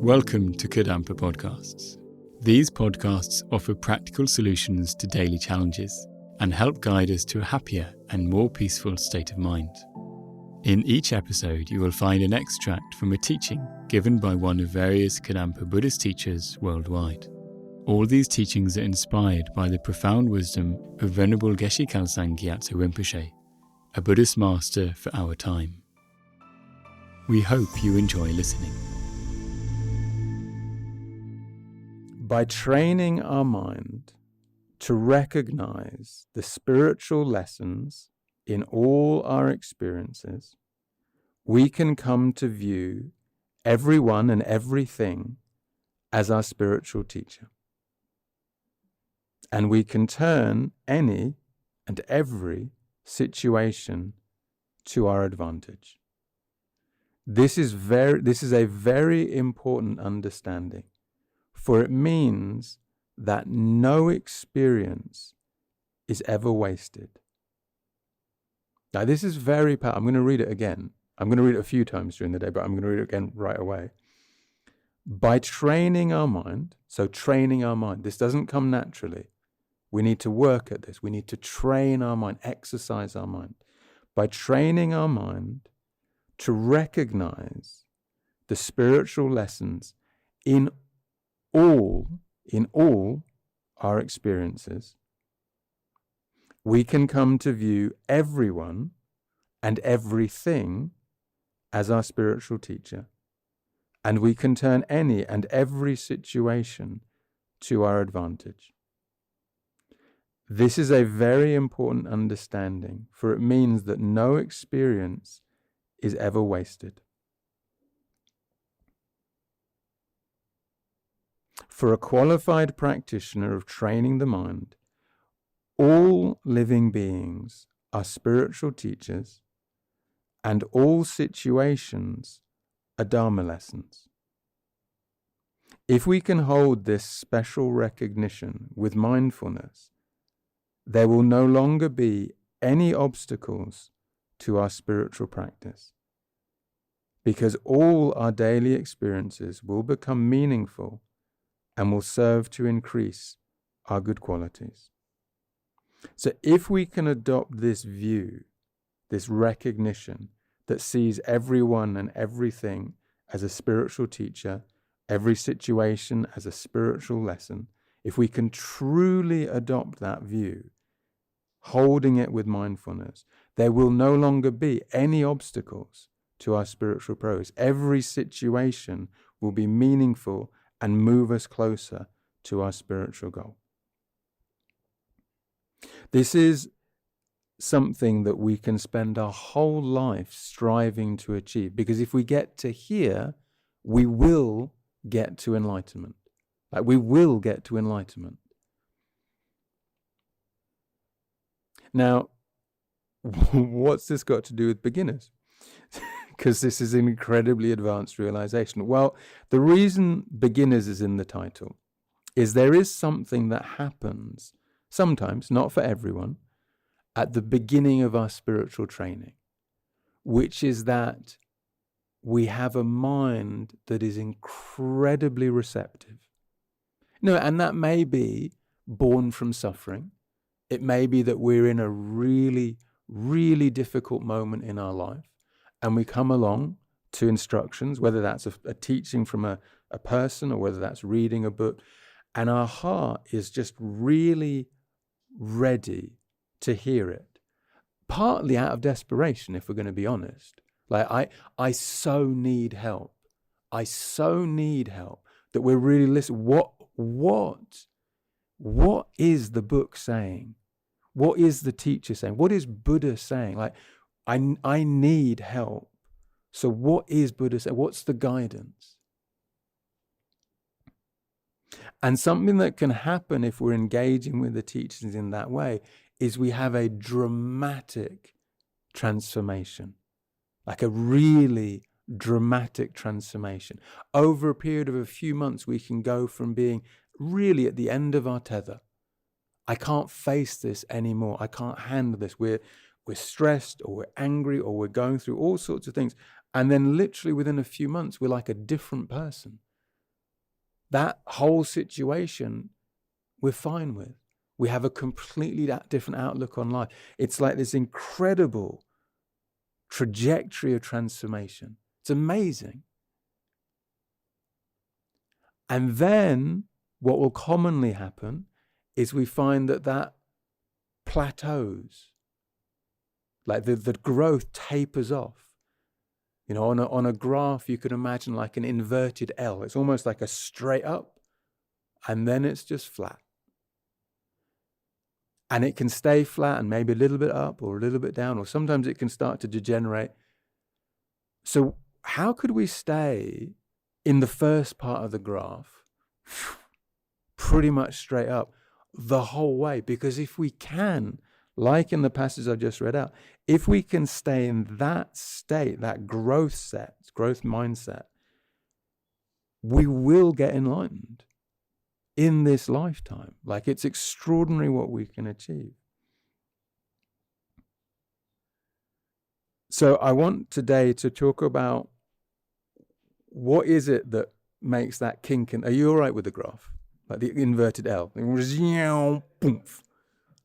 Welcome to Kadampa podcasts. These podcasts offer practical solutions to daily challenges and help guide us to a happier and more peaceful state of mind. In each episode, you will find an extract from a teaching given by one of various Kadampa Buddhist teachers worldwide. All these teachings are inspired by the profound wisdom of Venerable Geshe Khalsang Gyatso Rinpoche, a Buddhist master for our time. We hope you enjoy listening. By training our mind to recognize the spiritual lessons in all our experiences, we can come to view everyone and everything as our spiritual teacher. And we can turn any and every situation to our advantage. This is a very important understanding, for it means that no experience is ever wasted. Now, this is very powerful. I'm going to read it again. I'm going to read it a few times during the day, but I'm going to read it again right away. By training our mind, so training our mind, this doesn't come naturally. We need to work at this. We need to train our mind, exercise our mind. By training our mind to recognize the spiritual lessons in all our experiences, we can come to view everyone and everything as our spiritual teacher, and we can turn any and every situation to our advantage. This is a very important understanding, for it means that no experience is ever wasted. For a qualified practitioner of training the mind, all living beings are spiritual teachers, and all situations are Dharma lessons. If we can hold this special recognition with mindfulness, there will no longer be any obstacles to our spiritual practice, because all our daily experiences will become meaningful and will serve to increase our good qualities. So if we can adopt this view, this recognition that sees everyone and everything as a spiritual teacher, every situation as a spiritual lesson, if we can truly adopt that view, holding it with mindfulness, there will no longer be any obstacles to our spiritual progress. Every situation will be meaningful and move us closer to our spiritual goal. This is something that we can spend our whole life striving to achieve, because if we get to here, we will get to enlightenment. Like, we will get to enlightenment. Now, what's this got to do with beginners? Because this is an incredibly advanced realization. Well, the reason beginners is in the title is there is something that happens sometimes, not for everyone, at the beginning of our spiritual training, which is that we have a mind that is incredibly receptive. No, and that may be born from suffering. It may be that we're in a really, really difficult moment in our life, and we come along to instructions, whether that's a teaching from a person or whether that's reading a book, and our heart is just really ready to hear it, partly out of desperation, if we're going to be honest. Like, I so need help. I so need help that we're really listening. What is the book saying? What is the teacher saying? What is Buddha saying? Like, I need help. So what is Buddha saying? What's the guidance? And something that can happen if we're engaging with the teachings in that way is we have a dramatic transformation, like a really dramatic transformation. Over a period of a few months, we can go from being really at the end of our tether. I can't face this anymore. I can't handle this. We're stressed, or we're angry, or we're going through all sorts of things. And then literally within a few months, we're like a different person. that whole situation we're fine with. We have a completely different outlook on life. It's like this incredible trajectory of transformation. It's amazing. And then what will commonly happen is we find that plateaus, like the growth tapers off. You know, on a graph, you could imagine like an inverted L. It's almost like a straight up, and then it's just flat. And it can stay flat and maybe a little bit up or a little bit down, or sometimes it can start to degenerate. So how could we stay in the first part of the graph pretty much straight up the whole way? Because if we can, like in the passage I've just read out, if we can stay in that state, that growth mindset, we will get enlightened in this lifetime. Like, it's extraordinary what we can achieve. So I want today to talk about what is it that makes that kink. Are you all right with the graph? Like the inverted L.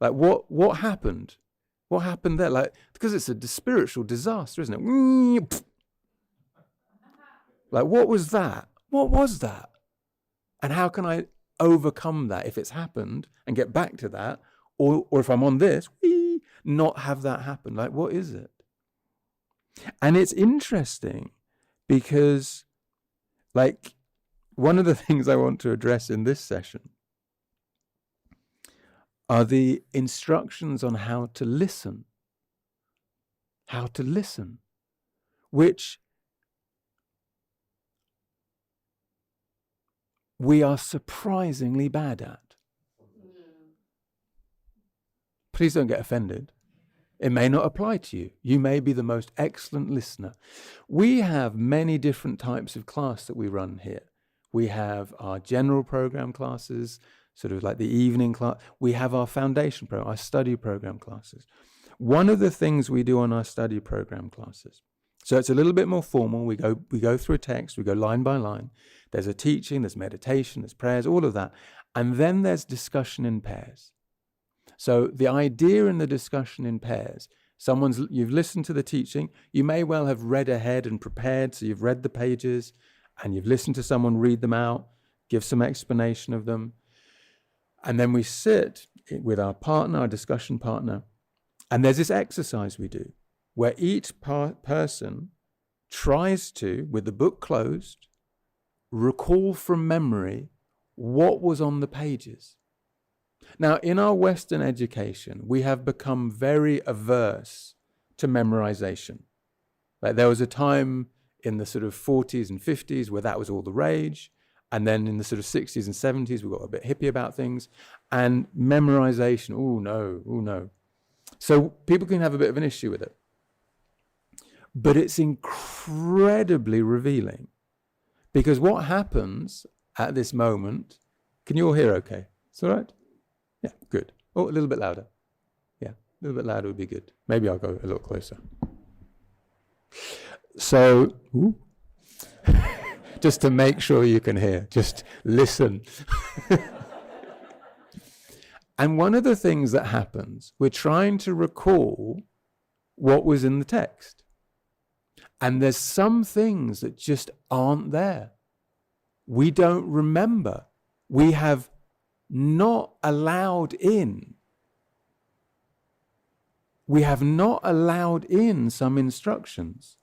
Like what happened? What happened there? Like, because it's a spiritual disaster, isn't it? Like, what was that? What was that? And how can I overcome that if it's happened and get back to that? Or if I'm on this, not have that happen? Like, what is it? And it's interesting because, like, one of the things I want to address in this session are the instructions on how to listen. How to listen, which we are surprisingly bad at. Please don't get offended. It may not apply to you. You may be the most excellent listener. We have many different types of class that we run here. We have our general program classes, sort of like the evening class. We have our foundation program, our study program classes. One of the things we do on our study program classes, so it's a little bit more formal. We go through a text, we go line by line. There's a teaching, there's meditation, there's prayers, all of that. And then there's discussion in pairs. So the idea in the discussion in pairs, you've listened to the teaching, you may well have read ahead and prepared, so you've read the pages, and you've listened to someone read them out, give some explanation of them. And then we sit with our partner, our discussion partner, and there's this exercise we do where each person tries to, with the book closed, recall from memory what was on the pages. Now, in our Western education, we have become very averse to memorization. Like, there was a time in the sort of 40s and 50s where that was all the rage. And then in the sort of 60s and 70s, we got a bit hippie about things. And memorization, oh no. So people can have a bit of an issue with it. But it's incredibly revealing. Because what happens at this moment, can you all hear okay? It's all right? Yeah, good. Oh, a little bit louder. Yeah, a little bit louder would be good. Maybe I'll go a little closer. So, just to make sure you can hear, just listen. And one of the things that happens, we're trying to recall what was in the text. And there's some things that just aren't there. We don't remember. We have not allowed in. We have not allowed in some instructions.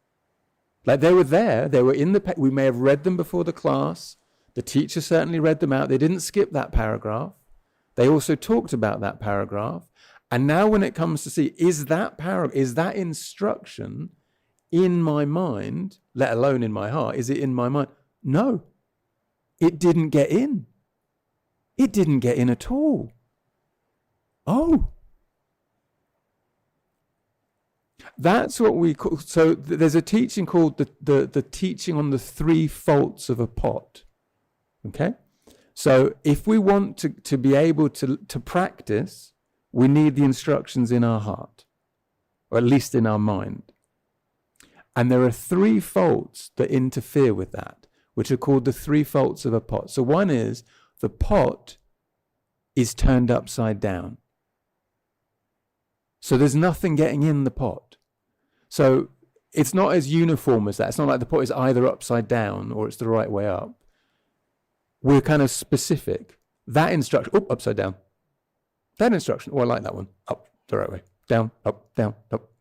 Like, they were there, they were in the, we may have read them before the class. The teacher certainly read them out. They didn't skip that paragraph. They also talked about that paragraph. And now when it comes to see, is that instruction in my mind, let alone in my heart? Is it in my mind? No, it didn't get in. It didn't get in at all. Oh. That's what we call, so there's a teaching called the teaching on the 3 faults of a pot. Okay? So if we want to be able to practice, we need the instructions in our heart, or at least in our mind. And there are 3 faults that interfere with that, which are called the three faults of a pot. So one is the pot is turned upside down. So there's nothing getting in the pot. So it's not as uniform as that. It's not like the pot is either upside down or it's the right way up. We're kind of specific. That instruction, upside down. That instruction, I like that one. Up, the right way. Down, up, down, up.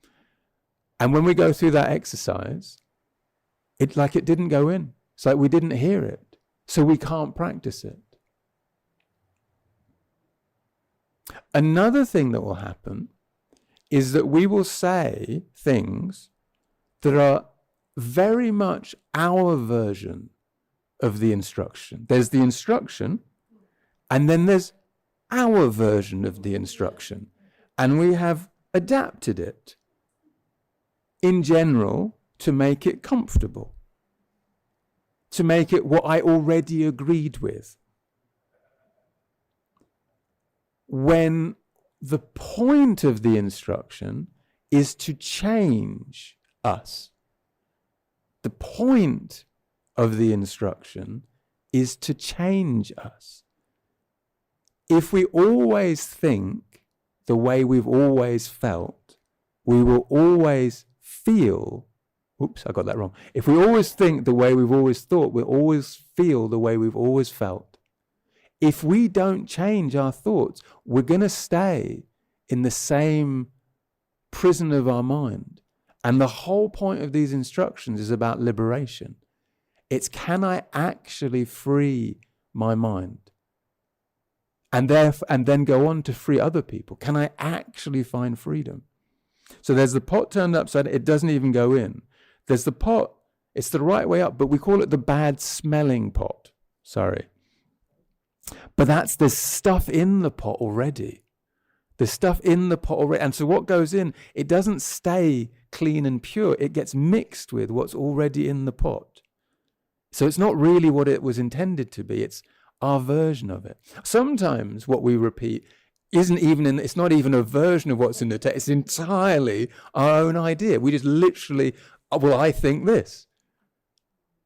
And when we go through that exercise, it's like it didn't go in. It's like we didn't hear it. So we can't practice it. Another thing that will happen is that we will say things that are very much our version of the instruction. There's the instruction, and then there's our version of the instruction. And we have adapted it in general to make it comfortable, to make it what I already agreed with. When the point of the instruction is to change us. The point of the instruction is to change us. If we always think the way we've always felt, we will always feel, I got that wrong. If we always think the way we've always thought, we'll always feel the way we've always felt. If we don't change our thoughts, we're going to stay in the same prison of our mind. And the whole point of these instructions is about liberation. It's, can I actually free my mind? And then go on to free other people. Can I actually find freedom? So there's the pot turned upside, it doesn't even go in. There's the pot, it's the right way up, but we call it the bad smelling pot. Sorry. But there's stuff in the pot already. There's stuff in the pot already. And so what goes in, it doesn't stay clean and pure. It gets mixed with what's already in the pot. So it's not really what it was intended to be. It's our version of it. Sometimes what we repeat it's not even a version of what's in the text. It's entirely our own idea. We just literally, I think this.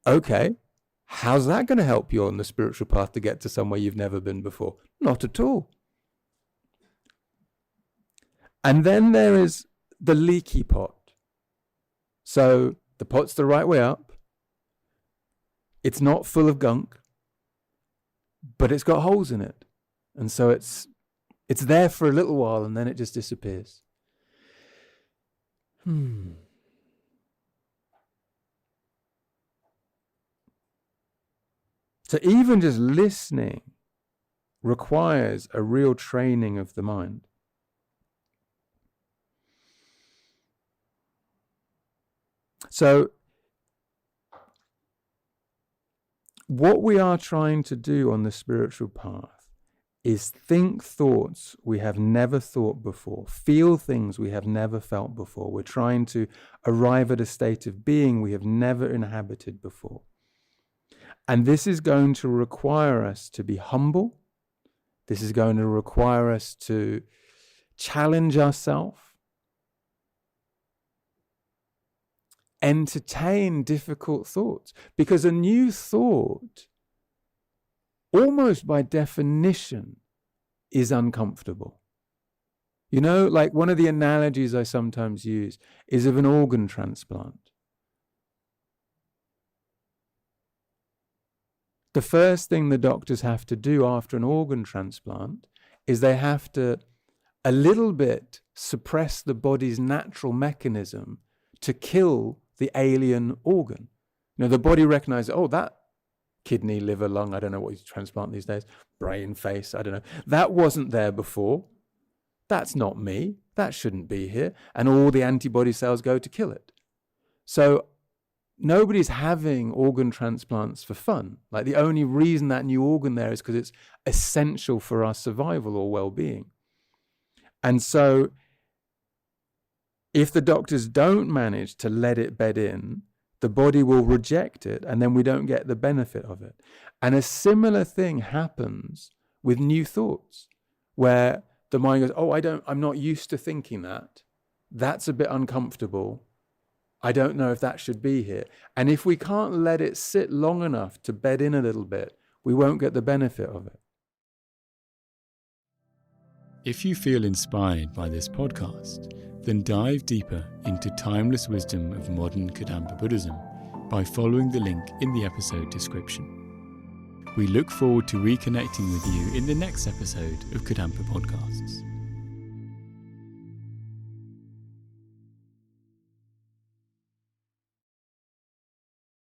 Okay. How's that going to help you on the spiritual path to get to somewhere you've never been before? Not at all. And then there is the leaky pot. So the pot's the right way up. It's not full of gunk, but it's got holes in it. And so it's there for a little while and then it just disappears. So even just listening requires a real training of the mind. So what we are trying to do on the spiritual path is think thoughts we have never thought before, feel things we have never felt before. We're trying to arrive at a state of being we have never inhabited before. And this is going to require us to be humble. This is going to require us to challenge ourselves, entertain difficult thoughts, because a new thought, almost by definition, is uncomfortable. You know, like one of the analogies I sometimes use is of an organ transplant. The first thing the doctors have to do after an organ transplant is they have to a little bit suppress the body's natural mechanism to kill the alien organ. You know, the body recognizes, that kidney, liver, lung, I don't know what you transplant these days, brain, face, I don't know. That wasn't there before. That's not me. That shouldn't be here. And all the antibody cells go to kill it. So nobody's having organ transplants for fun. Like the only reason that new organ there is because it's essential for our survival or well-being. And so if the doctors don't manage to let it bed in, the body will reject it and then we don't get the benefit of it. And a similar thing happens with new thoughts where the mind goes, I'm not used to thinking that. That's a bit uncomfortable. I don't know if that should be here. And if we can't let it sit long enough to bed in a little bit, we won't get the benefit of it. If you feel inspired by this podcast, then dive deeper into timeless wisdom of modern Kadampa Buddhism by following the link in the episode description. We look forward to reconnecting with you in the next episode of Kadampa Podcasts.